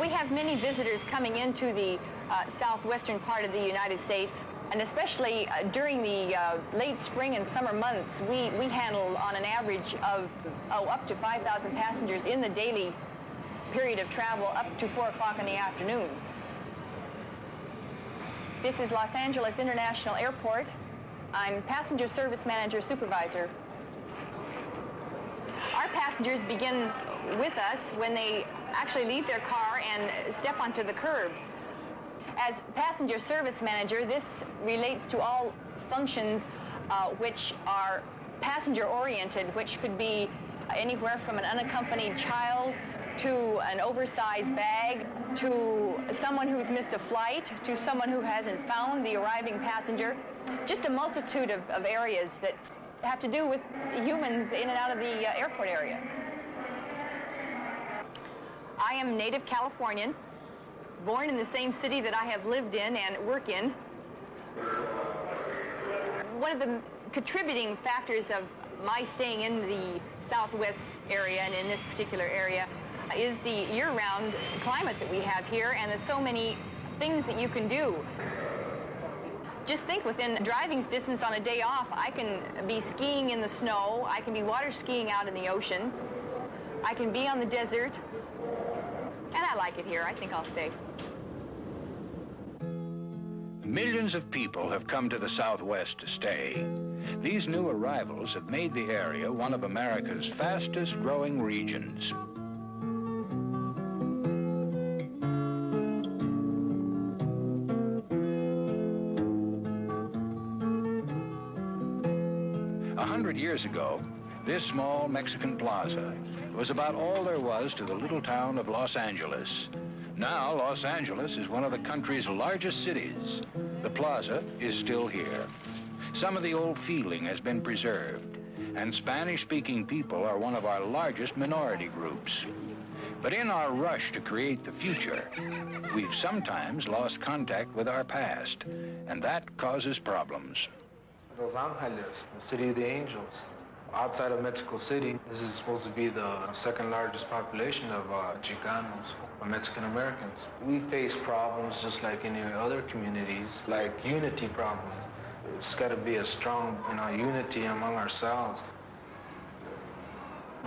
We have many visitors coming into the southwestern part of the United States, and especially during the late spring and summer months, we handle on an average of up to 5,000 passengers in the daily period of travel up to 4 o'clock in the afternoon. This is Los Angeles International Airport. I'm passenger service manager supervisor. Our passengers begin with us when they actually leave their car and step onto the curb. As passenger service manager, this relates to all functions which are passenger-oriented, which could be anywhere from an unaccompanied child to an oversized bag, to someone who's missed a flight, to someone who hasn't found the arriving passenger. Just a multitude of areas that have to do with humans in and out of the airport area. I am native Californian, born in the same city that I have lived in and work in. One of the contributing factors of my staying in the southwest area and in this particular area is the year-round climate that we have here, and there's so many things that you can do. Just think, within driving distance on a day off, I can be skiing in the snow, I can be water skiing out in the ocean, I can be on the desert, and I like it here. I think I'll stay. Millions of people have come to the Southwest to stay. These new arrivals have made the area one of America's fastest growing regions. Years ago, this small Mexican plaza was about all there was to the little town of Los Angeles. Now, Los Angeles is one of the country's largest cities. The plaza is still here. Some of the old feeling has been preserved, and Spanish-speaking people are one of our largest minority groups. But in our rush to create the future, we've sometimes lost contact with our past, and that causes problems. Los Angeles, the city of the angels. Outside of Mexico City, this is supposed to be the second largest population of Chicanos, or Mexican Americans. We face problems just like any other communities, like unity problems. It's got to be a strong, unity among ourselves.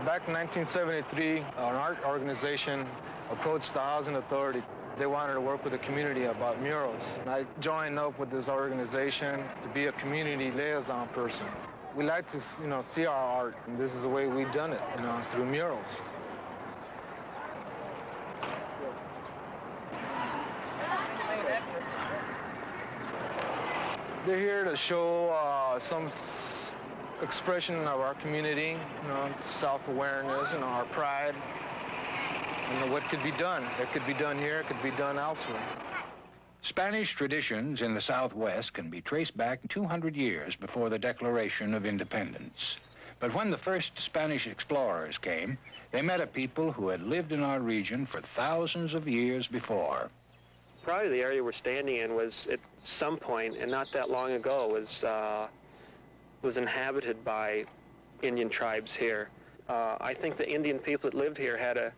Back in 1973, an art organization approached the Housing Authority. They wanted to work with the community about murals. And I joined up with this organization to be a community liaison person. We like to, see our art, and this is the way we've done it, through murals. They're here to show some expression of our community, self-awareness, our pride. What could be done. It could be done here, it could be done elsewhere. Spanish traditions in the Southwest can be traced back 200 years before the Declaration of Independence. But when the first Spanish explorers came, they met a people who had lived in our region for thousands of years before. Probably the area we're standing in was, at some point, and not that long ago, was inhabited by Indian tribes here. I think the Indian people that lived here had a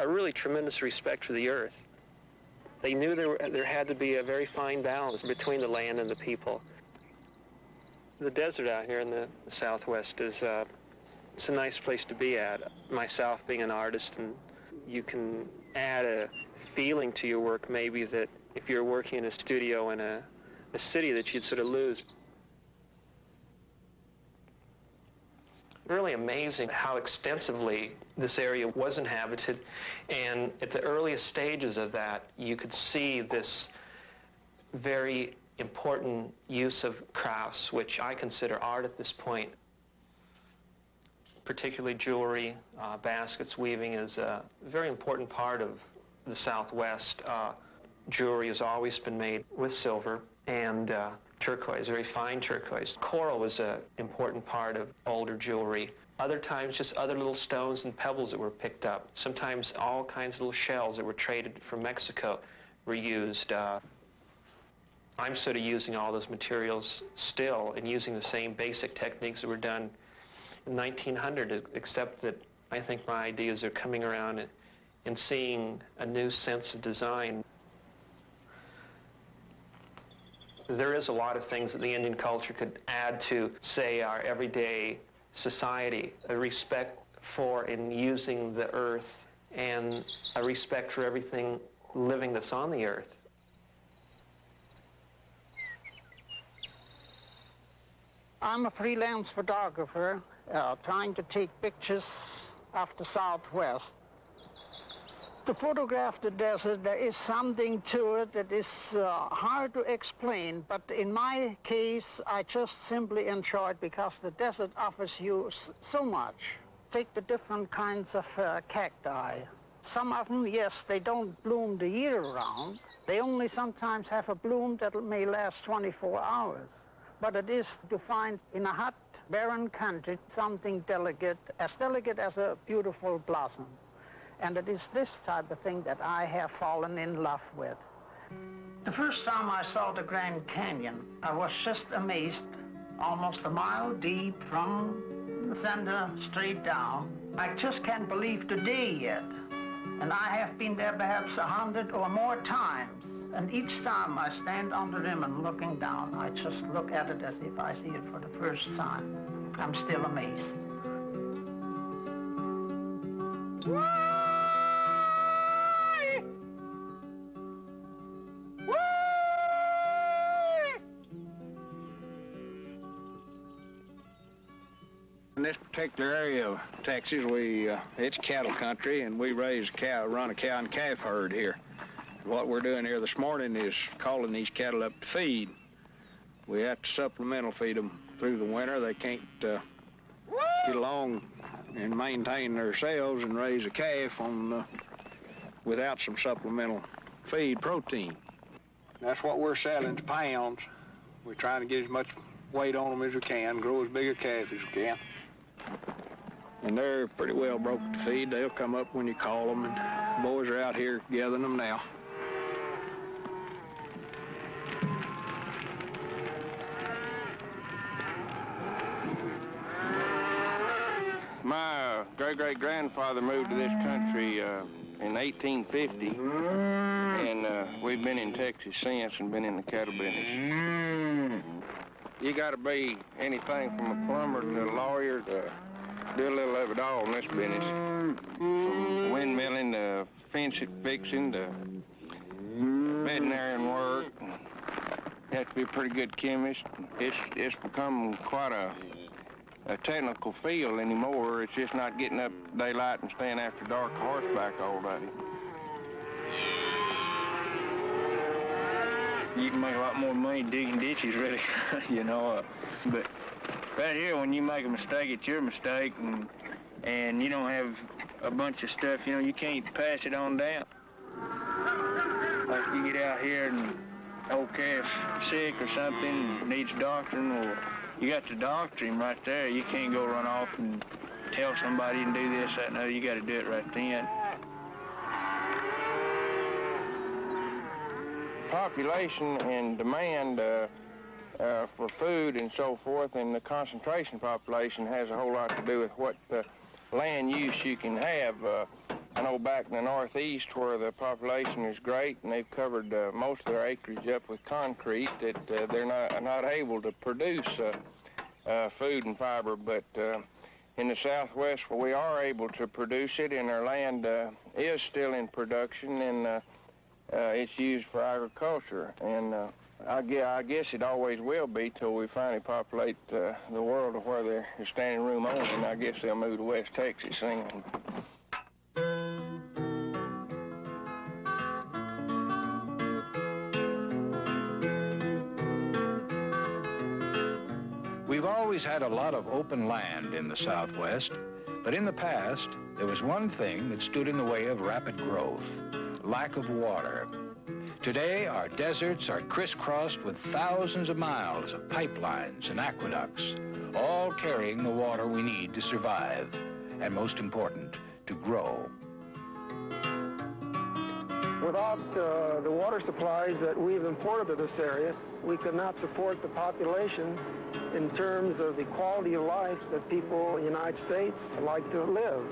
really tremendous respect for the earth. They knew there had to be a very fine balance between the land and the people. The desert out here in the Southwest it's a nice place to be at. Myself being an artist, and you can add a feeling to your work maybe that if you're working in a studio in a city that you'd sort of lose. Really amazing how extensively this area was inhabited, and at the earliest stages of that, you could see this very important use of crafts, which I consider art at this point. Particularly jewelry, baskets, weaving is a very important part of the Southwest. Jewelry has always been made with silver and turquoise, very fine turquoise. Coral was an important part of older jewelry. Other times, just other little stones and pebbles that were picked up. Sometimes all kinds of little shells that were traded from Mexico were used. I'm sort of using all those materials still and using the same basic techniques that were done in 1900, except that I think my ideas are coming around in seeing a new sense of design. There is a lot of things that the Indian culture could add to, say, our everyday society. A respect for and using the earth, and a respect for everything living that's on the earth. I'm a freelance photographer trying to take pictures of the Southwest. To photograph the desert, there is something to it that is hard to explain, but in my case, I just simply enjoy it because the desert offers you so much. Take the different kinds of cacti. Some of them, yes, they don't bloom the year round. They only sometimes have a bloom that may last 24 hours. But it is to find in a hot, barren country something delicate as a beautiful blossom. And it is this type of thing that I have fallen in love with. The first time I saw the Grand Canyon, I was just amazed. Almost a mile deep from the center straight down. I just can't believe today yet. And I have been there perhaps 100 or more times. And each time I stand on the rim and looking down, I just look at it as if I see it for the first time. I'm still amazed. In this particular area of Texas, it's cattle country, and we raise cow, run a cow and calf herd here. What we're doing here this morning is calling these cattle up to feed. We have to supplemental feed them through the winter. They can't get along and maintain themselves and raise a calf without some supplemental feed protein. That's what we're selling to pounds. We're trying to get as much weight on them as we can, grow as big a calf as we can. And they're pretty well broke to feed. They'll come up when you call them, and the boys are out here gathering them now. My great-great-grandfather moved to this country in 1850, and we've been in Texas since and been in the cattle business. You got to be anything from a plumber to a lawyer to do a little of it all in this business. From windmilling to fence fixing to veterinarian work. You have to be a pretty good chemist. It's become quite a technical field anymore. It's just not getting up daylight and staying after dark horseback all day. You can make a lot more money digging ditches, really, but right here, when you make a mistake, it's your mistake, and you don't have a bunch of stuff, you can't pass it on down. Like you get out here and old calf's sick or something, needs doctoring, or you got to doctor him right there. You can't go run off and tell somebody and do this, that, and other. You got to do it right then. Population and demand for food and so forth, and the concentration population has a whole lot to do with what land use you can have. I know back in the Northeast where the population is great and they've covered most of their acreage up with concrete, that they're not able to produce food and fiber, but in the Southwest where we are able to produce it and our land is still in production, and it's used for agriculture, and I guess it always will be till we finally populate the world to where there's standing room only, and I guess they'll move to West Texas soon. We've always had a lot of open land in the Southwest, but in the past, there was one thing that stood in the way of rapid growth: lack of water. Today, our deserts are crisscrossed with thousands of miles of pipelines and aqueducts, all carrying the water we need to survive, and most important, to grow. Without the water supplies that we've imported to this area, we could not support the population in terms of the quality of life that people in the United States like to live.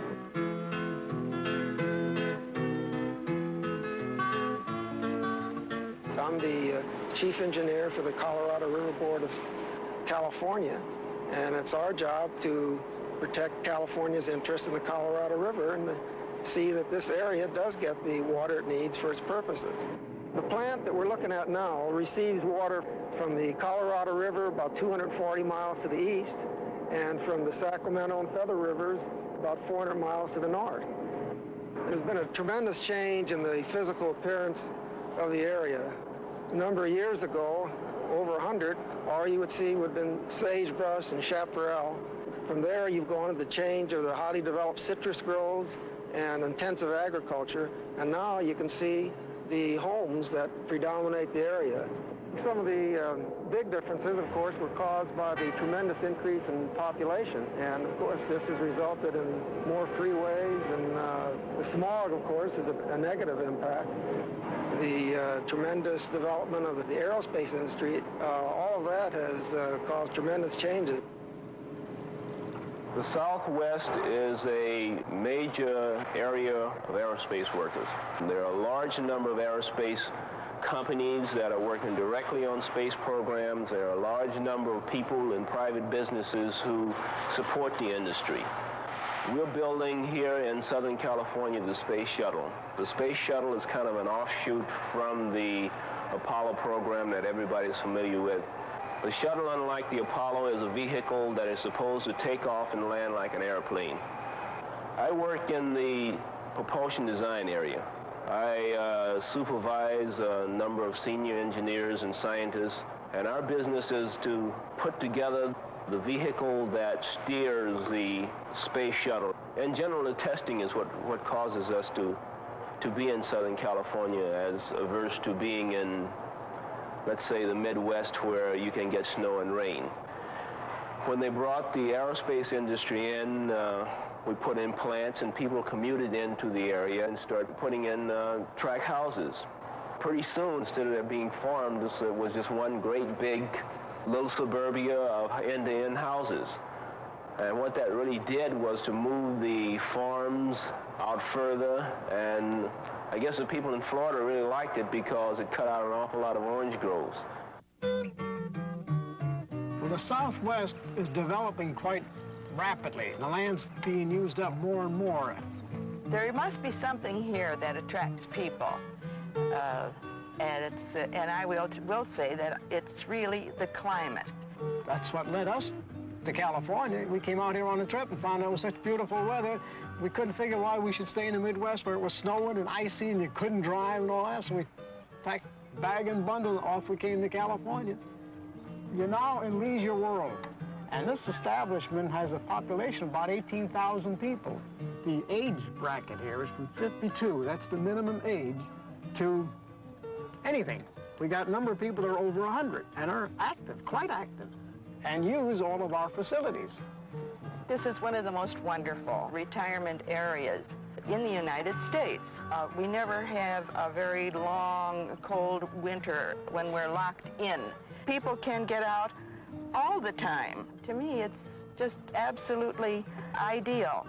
I'm the chief engineer for the Colorado River Board of California, and it's our job to protect California's interest in the Colorado River and see that this area does get the water it needs for its purposes. The plant that we're looking at now receives water from the Colorado River about 240 miles to the east, and from the Sacramento and Feather Rivers about 400 miles to the north. There's been a tremendous change in the physical appearance of the area. A number of years ago, over 100, all you would see would have been sagebrush and chaparral. From there, you've gone to the change of the highly developed citrus groves and intensive agriculture, and now you can see the homes that predominate the area. Some of the big differences, of course, were caused by the tremendous increase in population, and of course this has resulted in more freeways, and the smog, of course, is a negative impact. The tremendous development of the aerospace industry, all of that has caused tremendous changes. The Southwest is a major area of aerospace workers. There are a large number of aerospace companies that are working directly on space programs. There are a large number of people in private businesses who support the industry. We're building here in Southern California the Space Shuttle. The Space Shuttle is kind of an offshoot from the Apollo program that everybody's familiar with. The shuttle, unlike the Apollo, is a vehicle that is supposed to take off and land like an airplane. I work in the propulsion design area. I supervise a number of senior engineers and scientists, and our business is to put together the vehicle that steers the space shuttle. In general, the testing is what causes us to be in Southern California as averse to being in, let's say, the Midwest where you can get snow and rain. When they brought the aerospace industry in, we put in plants and people commuted into the area and started putting in track houses. Pretty soon, instead of it being farmed, it was just one great big little suburbia of end-to-end houses. And what that really did was to move the farms out further, and I guess the people in Florida really liked it because it cut out an awful lot of orange groves. Well, the Southwest is developing quite rapidly. The land's being used up more and more. There must be something here that attracts people. And I will say that it's really the climate. That's what led us to California. We came out here on a trip and found out it was such beautiful weather. We couldn't figure why we should stay in the Midwest where it was snowing and icy and you couldn't drive and all that. So we packed bag and bundle and off we came to California. You're now in Leisure World. And this establishment has a population of about 18,000 people. The age bracket here is from 52, that's the minimum age, to anything. We got a number of people that are over 100 and are active, quite active, and use all of our facilities. This is one of the most wonderful retirement areas in the United States. We never have a very long, cold winter when we're locked in. People can get out all the time. To me, it's just absolutely ideal.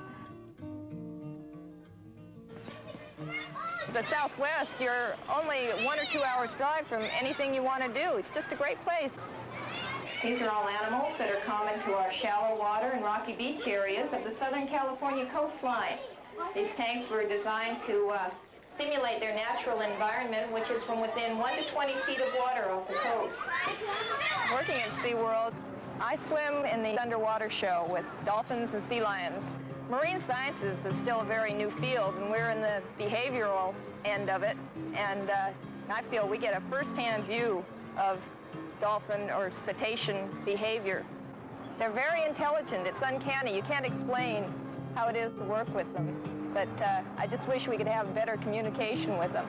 The Southwest, you're only 1 or 2 hours drive from anything you want to do. It's just a great place. These are all animals that are common to our shallow water and rocky beach areas of the Southern California coastline. These tanks were designed to simulate their natural environment, which is from within 1 to 20 feet of water off the coast. Working at SeaWorld, I swim in the underwater show with dolphins and sea lions. Marine sciences is still a very new field, and we're in the behavioral end of it, and I feel we get a first-hand view of dolphin or cetacean behavior. They're very intelligent. It's uncanny. You can't explain how it is to work with them, but I just wish we could have better communication with them.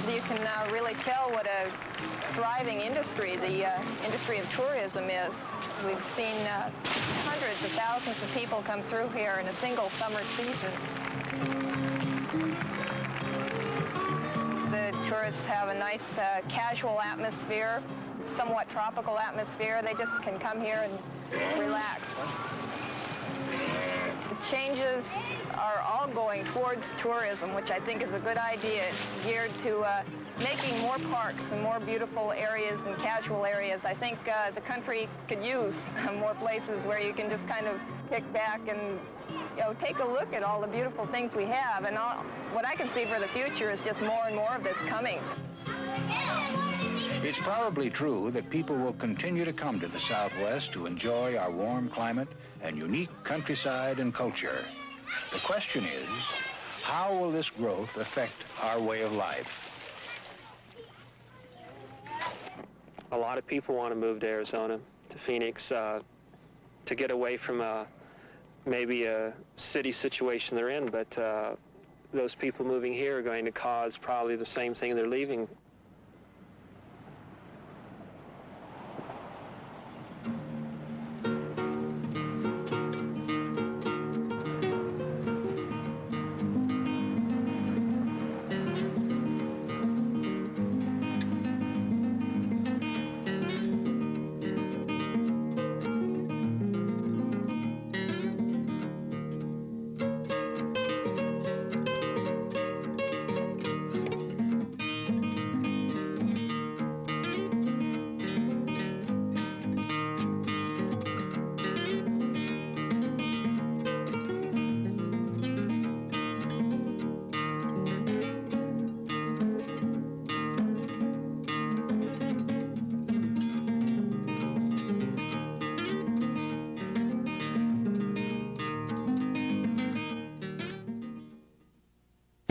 You can really tell what a thriving industry the industry of tourism is. We've seen hundreds of thousands of people come through here in a single summer season. The tourists have a nice casual atmosphere, somewhat tropical atmosphere. They just can come here and relax. changes are all going towards tourism, which I think is a good idea. It's geared to making more parks and more beautiful areas and casual areas. I think the country could use more places where you can just kind of kick back and take a look at all the beautiful things we have. And what I can see for the future is just more and more of this coming. It's probably true that people will continue to come to the Southwest to enjoy our warm climate and unique countryside and culture. The question is, how will this growth affect our way of life? A lot of people want to move to Arizona, to Phoenix, to get away from maybe a city situation they're in, but those people moving here are going to cause probably the same thing they're leaving